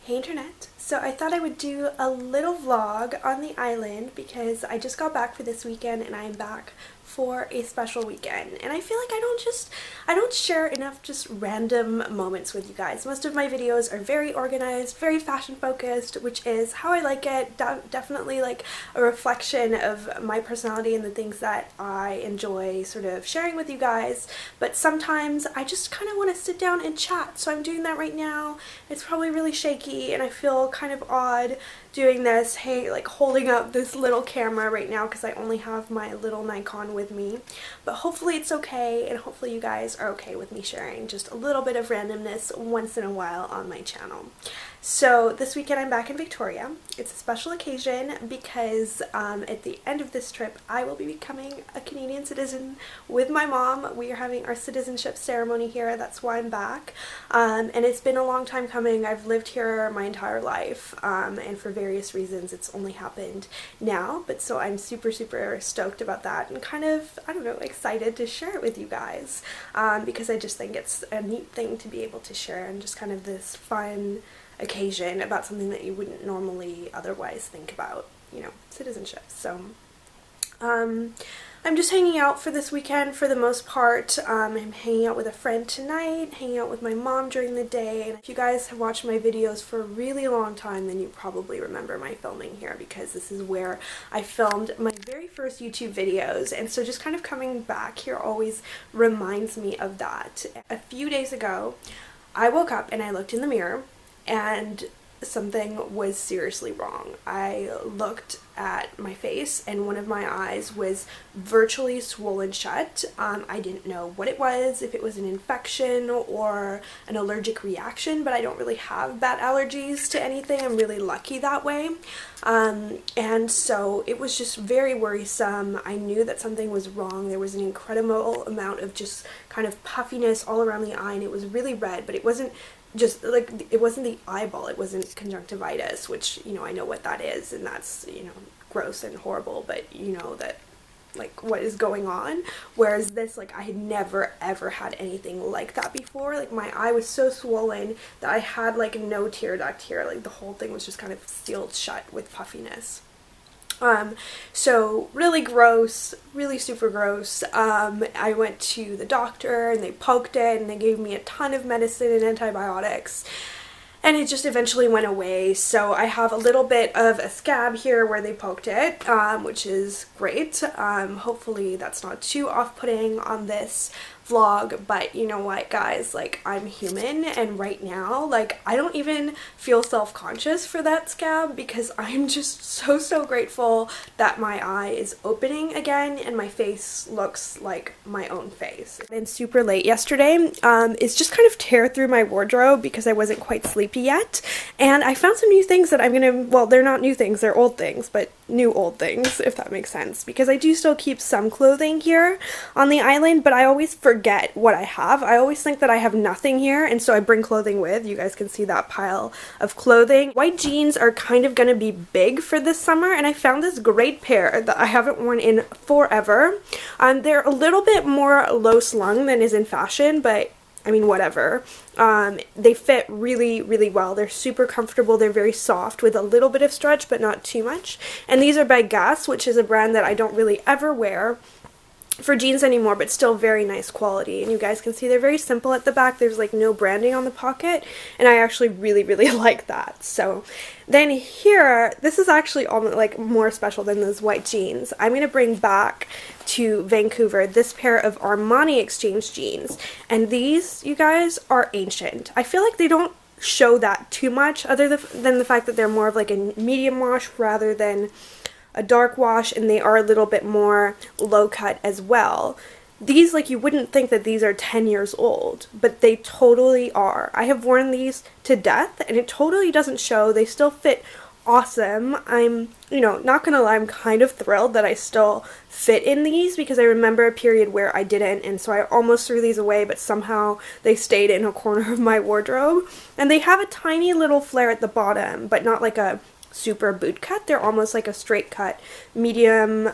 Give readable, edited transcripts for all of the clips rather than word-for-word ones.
Hey internet. So I thought I would do a little vlog on the island because I just got back for this weekend and I'm back for a special weekend, and I feel like I don't share enough just random moments with you guys. Most of my videos are very organized, very fashion focused, which is how I like it. Definitely like a reflection of my personality and the things that I enjoy sort of sharing with you guys, but sometimes I just kind of want to sit down and chat, so I'm doing that right now. It's probably really shaky and I feel kind of odd doing this, hey, like holding up this little camera right now because I only have my little Nikon with me, but hopefully it's okay, and hopefully you guys are okay with me sharing just a little bit of randomness once in a while on my channel. So this weekend I'm back in Victoria. It's a special occasion because at the end of this trip I will be becoming a Canadian citizen with my mom. We are having our citizenship ceremony here. That's why I'm back, and it's been a long time coming. I've lived here my entire life, and for various reasons it's only happened now, but so I'm super stoked about that and kind of, I don't know, excited to share it with you guys, because I just think it's a neat thing to be able to share and just kind of this fun occasion about something that you wouldn't normally otherwise think about, you know, citizenship. So I'm just hanging out for this weekend for the most part. I'm hanging out with a friend tonight, hanging out with my mom during the day, and if you guys have watched my videos for a really long time, then you probably remember my filming here because this is where I filmed my very first YouTube videos, and so just kind of coming back here always reminds me of that. A few days ago, I woke up and I looked in the mirror and something was seriously wrong. I looked at my face and one of my eyes was virtually swollen shut. I didn't know what it was, if it was an infection or an allergic reaction, but I don't really have bad allergies to anything. I'm really lucky that way. And so it was just very worrisome. I knew that something was wrong. There was an incredible amount of just kind of puffiness all around the eye, and it was really red, but it wasn't just like, it wasn't the eyeball, it wasn't conjunctivitis, which, you know, I know what that is, and that's, you know, gross and horrible, but you know that, like, what is going on. Whereas this, like, I had never ever had anything like that before. Like, my eye was so swollen that I had like no tear duct here, like the whole thing was just kind of sealed shut with puffiness. So really gross, really super gross. I went to the doctor and they poked it and they gave me a ton of medicine and antibiotics, and it just eventually went away. So I have a little bit of a scab here where they poked it, which is great. Hopefully that's not too off-putting on this vlog, but you know what, guys, like, I'm human, and right now, like, I don't even feel self-conscious for that scab because I'm just so grateful that my eye is opening again and my face looks like my own face. And super late yesterday, it's just kind of tear through my wardrobe because I wasn't quite sleepy yet, and I found some new things that I'm gonna, well, they're not new things, they're old things, but new old things, if that makes sense, because I do still keep some clothing here on the island, but I always forget what I have. I always think that I have nothing here, and so I bring clothing with. You guys can see that pile of clothing. White jeans are kind of gonna be big for this summer, and I found this great pair that I haven't worn in forever. They're a little bit more low slung than is in fashion, but I mean, whatever. They fit really well. They're super comfortable. They're very soft with a little bit of stretch, but not too much. And these are by Guess, which is a brand that I don't really ever wear for jeans anymore, but still very nice quality. And you guys can see they're very simple at the back. There's like no branding on the pocket, and I actually really like that. So then here, this is actually almost like more special than those white jeans. I'm gonna bring back to Vancouver this pair of Armani Exchange jeans, and these, you guys, are ancient. I feel like they don't show that too much, other than the fact that they're more of like a medium wash rather than a dark wash, and they are a little bit more low cut as well. These, like, you wouldn't think that these are 10 years old, but they totally are. I have worn these to death and it totally doesn't show. They still fit awesome. I'm, you know, not gonna lie, I'm kind of thrilled that I still fit in these because I remember a period where I didn't, and so I almost threw these away, but somehow they stayed in a corner of my wardrobe. And they have a tiny little flare at the bottom, but not like a super boot cut. They're almost like a straight cut, medium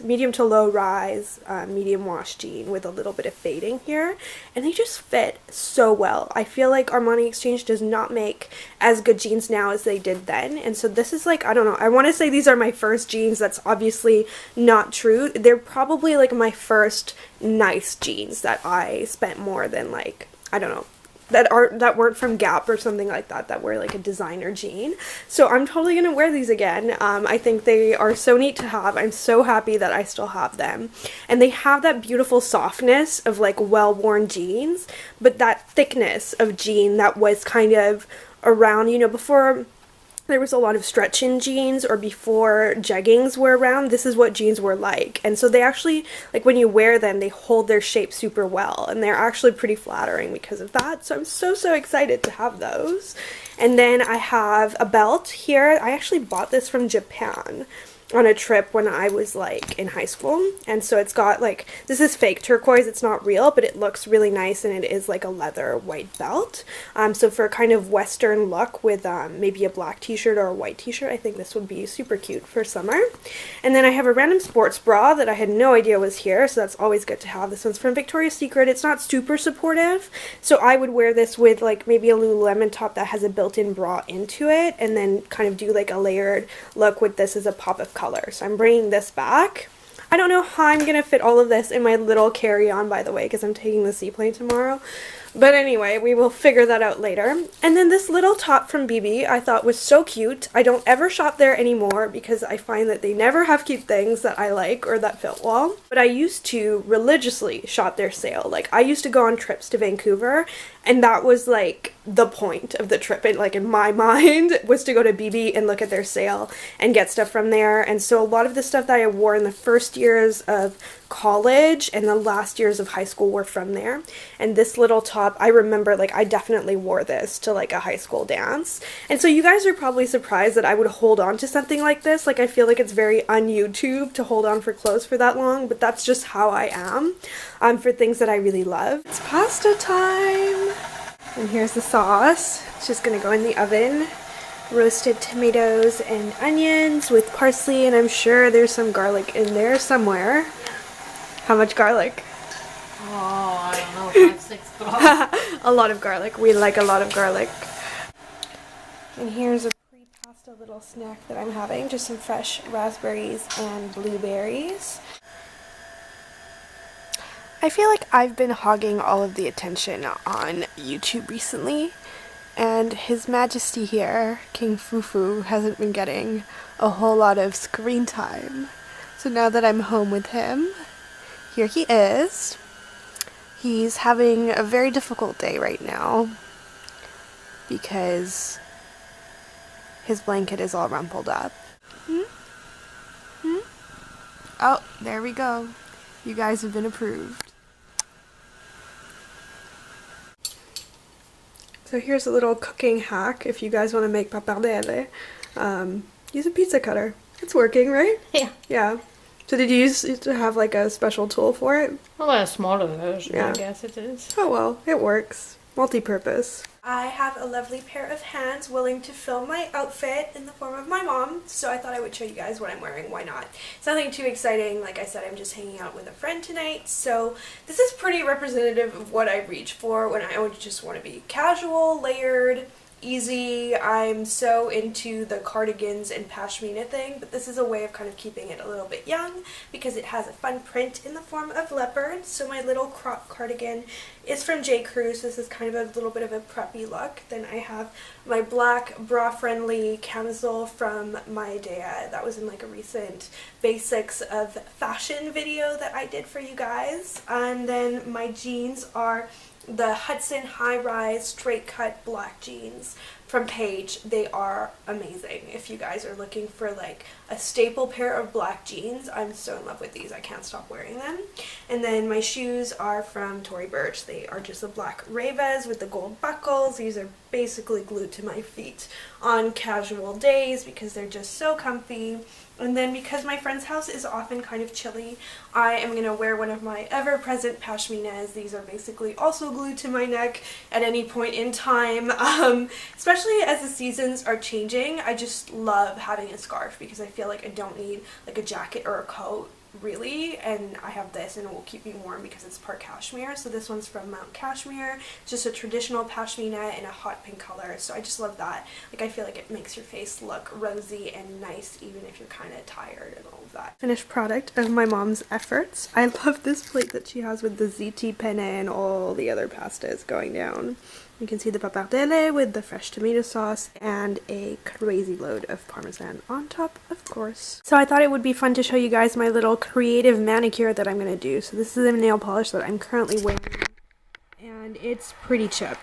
medium to low rise, medium wash jean with a little bit of fading here, and they just fit so well. I feel like Armani Exchange does not make as good jeans now as they did then, and so this is like, I don't know, I want to say these are my first jeans. That's obviously not true. They're probably like my first nice jeans that I spent more than, like, I don't know, that weren't from Gap or something like that, that were like a designer jean. So I'm totally gonna wear these again. I think they are so neat to have. I'm so happy that I still have them, and they have that beautiful softness of like well-worn jeans, but that thickness of jean that was kind of around, you know, before there was a lot of stretch in jeans, or before jeggings were around. This is what jeans were like, and so they actually, like, when you wear them, they hold their shape super well, and they're actually pretty flattering because of that. So I'm so excited to have those. And then I have a belt here. I actually bought this from Japan on a trip when I was like in high school, and so it's got like, this is fake turquoise, it's not real, but it looks really nice, and it is like a leather white belt. So for a kind of western look with maybe a black t-shirt or a white t-shirt, I think this would be super cute for summer. And then I have a random sports bra that I had no idea was here, so that's always good to have. This one's from Victoria's Secret. It's not super supportive, so I would wear this with like maybe a Lululemon top that has a built-in bra into it, and then kind of do like a layered look with this as a pop of color. So I'm bringing this back. I don't know how I'm gonna fit all of this in my little carry-on, by the way, because I'm taking the seaplane tomorrow. But anyway, we will figure that out later. And then this little top from BB I thought was so cute. I don't ever shop there anymore because I find that they never have cute things that I like or that fit well. But I used to religiously shop their sale. Like, I used to go on trips to Vancouver, and that was like the point of the trip, and like in my mind, was to go to BB and look at their sale and get stuff from there. And so a lot of the stuff that I wore in the first years of college and the last years of high school were from there. And this little top, I remember, like, I definitely wore this to like a high school dance. And so you guys are probably surprised that I would hold on to something like this. Like, I feel like it's very un-YouTube to hold on for clothes for that long, but that's just how I am for things that I really love. It's pasta time! And here's the sauce. It's just gonna go in the oven. Roasted tomatoes and onions with parsley, and I'm sure there's some garlic in there somewhere. How much garlic? Oh, I don't know, 5, 6 cloves. A lot of garlic. We like a lot of garlic. And here's a pre-pasta little snack that I'm having. Just some fresh raspberries and blueberries. I feel like I've been hogging all of the attention on YouTube recently, and His Majesty here, King Fufu, hasn't been getting a whole lot of screen time. So now that I'm home with him, here he is. He's having a very difficult day right now because his blanket is all rumpled up. Oh, there we go. You guys have been approved. So here's a little cooking hack if you guys want to make pappardelle. Use a pizza cutter. It's working, right? Yeah. Yeah. So did you used to have like a special tool for it? Well, a smaller version, Yeah. I guess it is. Oh well, it works. Multi-purpose. I have a lovely pair of hands willing to film my outfit in the form of my mom, so I thought I would show you guys what I'm wearing. Why not? It's nothing too exciting. Like I said, I'm just hanging out with a friend tonight, so this is pretty representative of what I reach for when I just want to be casual, layered, easy. I'm so into the cardigans and pashmina thing, but this is a way of kind of keeping it a little bit young because it has a fun print in the form of leopard. So my little crop cardigan is from J. Crew, so this is kind of a little bit of a preppy look. Then I have my black bra-friendly camisole from my dad. That was in like a recent basics of fashion video that I did for you guys. And then my jeans are the Hudson High Rise Straight Cut Black Jeans from Paige. They are amazing. If you guys are looking for like a staple pair of black jeans, I'm so in love with these. I can't stop wearing them. And then my shoes are from Tory Burch. They are just the black Revas with the gold buckles. These are basically glued to my feet on casual days because they're just so comfy. And then because my friend's house is often kind of chilly, I am going to wear one of my ever-present pashminas. These are basically also glued to my neck at any point in time. Especially as the seasons are changing, I just love having a scarf because I feel like I don't need like a jacket or a coat really, and I have this and it will keep me warm because it's part cashmere. So this one's from Mount Cashmere. It's just a traditional pashmina in a hot pink color, so I just love that. Like, I feel like it makes your face look rosy and nice even if you're kind of tired and all of that. Finished product of my mom's efforts. I love this plate that she has with the ziti penne and all the other pastas going down. You can see the pappardelle with the fresh tomato sauce and a crazy load of parmesan on top, of course. So I thought it would be fun to show you guys my little creative manicure that I'm going to do. So this is a nail polish that I'm currently wearing, and it's pretty chip.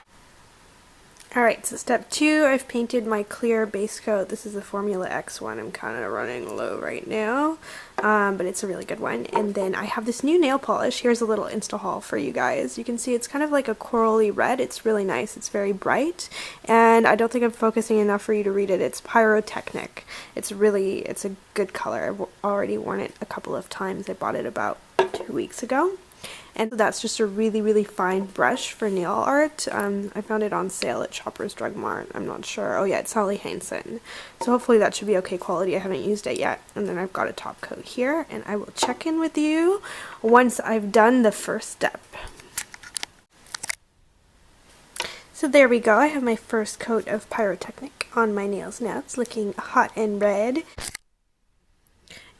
Alright, so step 2, I've painted my clear base coat. This is the Formula X one. I'm kind of running low right now, but it's a really good one. And then I have this new nail polish. Here's a little Insta haul for you guys. You can see it's kind of like a corally red. It's really nice. It's very bright, and I don't think I'm focusing enough for you to read it. It's Pyrotechnic. It's a good color. I've already worn it a couple of times. I bought it about 2 weeks ago. And that's just a really, really fine brush for nail art. I found it on sale at Shoppers Drug Mart. I'm not sure. Oh yeah, it's Sally Hansen. So hopefully that should be okay quality. I haven't used it yet. And then I've got a top coat here, and I will check in with you once I've done the first step. So there we go. I have my first coat of Pyrotechnic on my nails now. It's looking hot and red.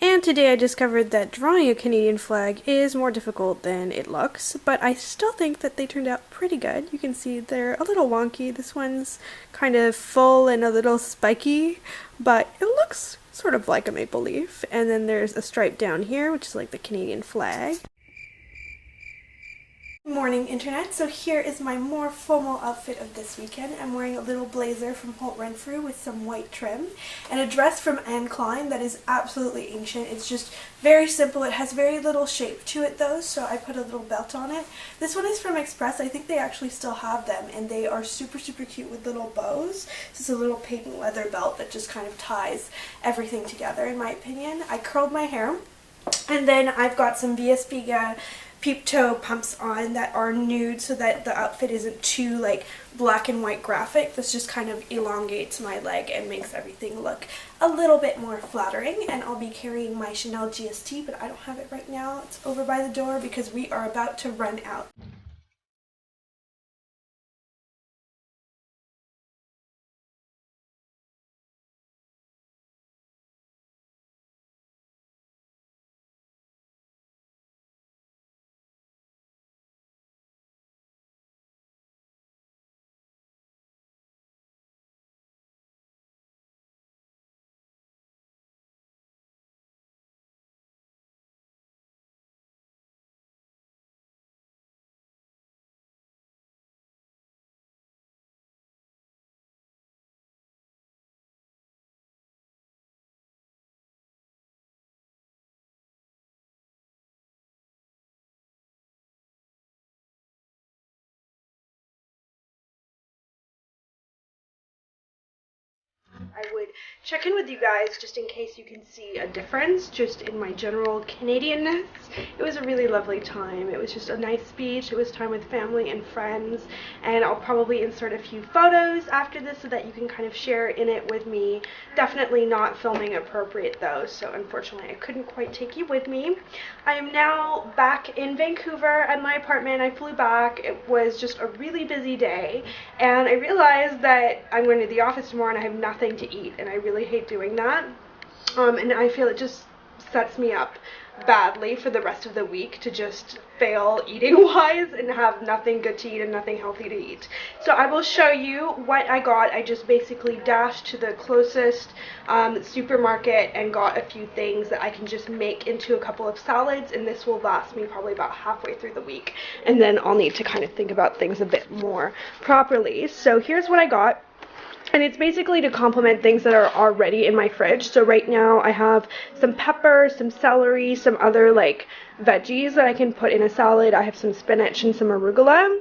And today I discovered that drawing a Canadian flag is more difficult than it looks, but I still think that they turned out pretty good. You can see they're a little wonky. This one's kind of full and a little spiky, but it looks sort of like a maple leaf. And then there's a stripe down here, which is like the Canadian flag. Morning internet, so here is my more formal outfit of this weekend. I'm wearing a little blazer from Holt Renfrew with some white trim, and a dress from Anne Klein that is absolutely ancient. It's just very simple. It has very little shape to it though, so I put a little belt on it. This one is from Express. I think they actually still have them, and they are super cute with little bows. This is a little pink leather belt that just kind of ties everything together, in my opinion. I curled my hair, and then I've got some Via Spiga peep toe pumps on that are nude so that the outfit isn't too like black and white graphic. This just kind of elongates my leg and makes everything look a little bit more flattering. And I'll be carrying my Chanel GST, but I don't have it right now. It's over by the door because we are about to run out. I would check in with you guys just in case you can see a difference just in my general Canadianness. It was a really lovely time. It was just a nice beach. It was time with family and friends, and I'll probably insert a few photos after this so that you can kind of share in it with me. Definitely not filming appropriate though, so unfortunately I couldn't quite take you with me. I am now back in Vancouver at my apartment. I flew back. It was just a really busy day, and I realized that I'm going to the office tomorrow and I have nothing to eat, and I really hate doing that. And I feel it just sets me up badly for the rest of the week to just fail eating wise and have nothing good to eat and nothing healthy to eat. So I will show you what I got. I just basically dashed to the closest supermarket and got a few things that I can just make into a couple of salads, and this will last me probably about halfway through the week, and then I'll need to kind of think about things a bit more properly. So here's what I got. And it's basically to complement things that are already in my fridge. So right now I have some pepper, some celery, some other like veggies that I can put in a salad. I have some spinach and some arugula.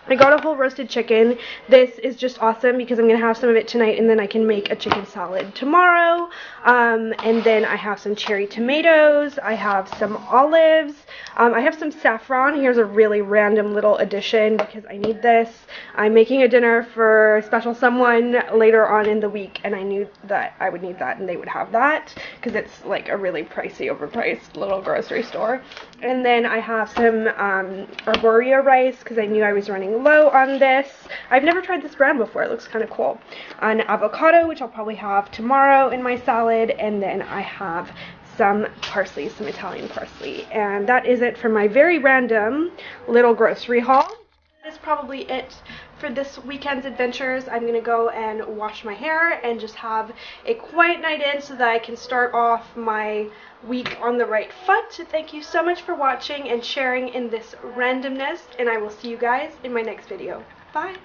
I got a whole roasted chicken. This is just awesome because I'm going to have some of it tonight and then I can make a chicken salad tomorrow. And then I have some cherry tomatoes. I have some olives. I have some saffron. Here's a really random little addition because I need this. I'm making a dinner for a special someone later on in the week and I knew that I would need that and they would have that because it's like a really pricey, overpriced little grocery store. And then I have some arborio rice because I knew I was running low on this. I've never tried this brand before. It looks kind of cool. An avocado, which I'll probably have tomorrow in my salad. And then I have some parsley, some Italian parsley. And that is it for my very random little grocery haul. That is probably it for this weekend's adventures. I'm going to go and wash my hair and just have a quiet night in so that I can start off my week on the right foot. Thank you so much for watching and sharing in this randomness, and I will see you guys in my next video. Bye!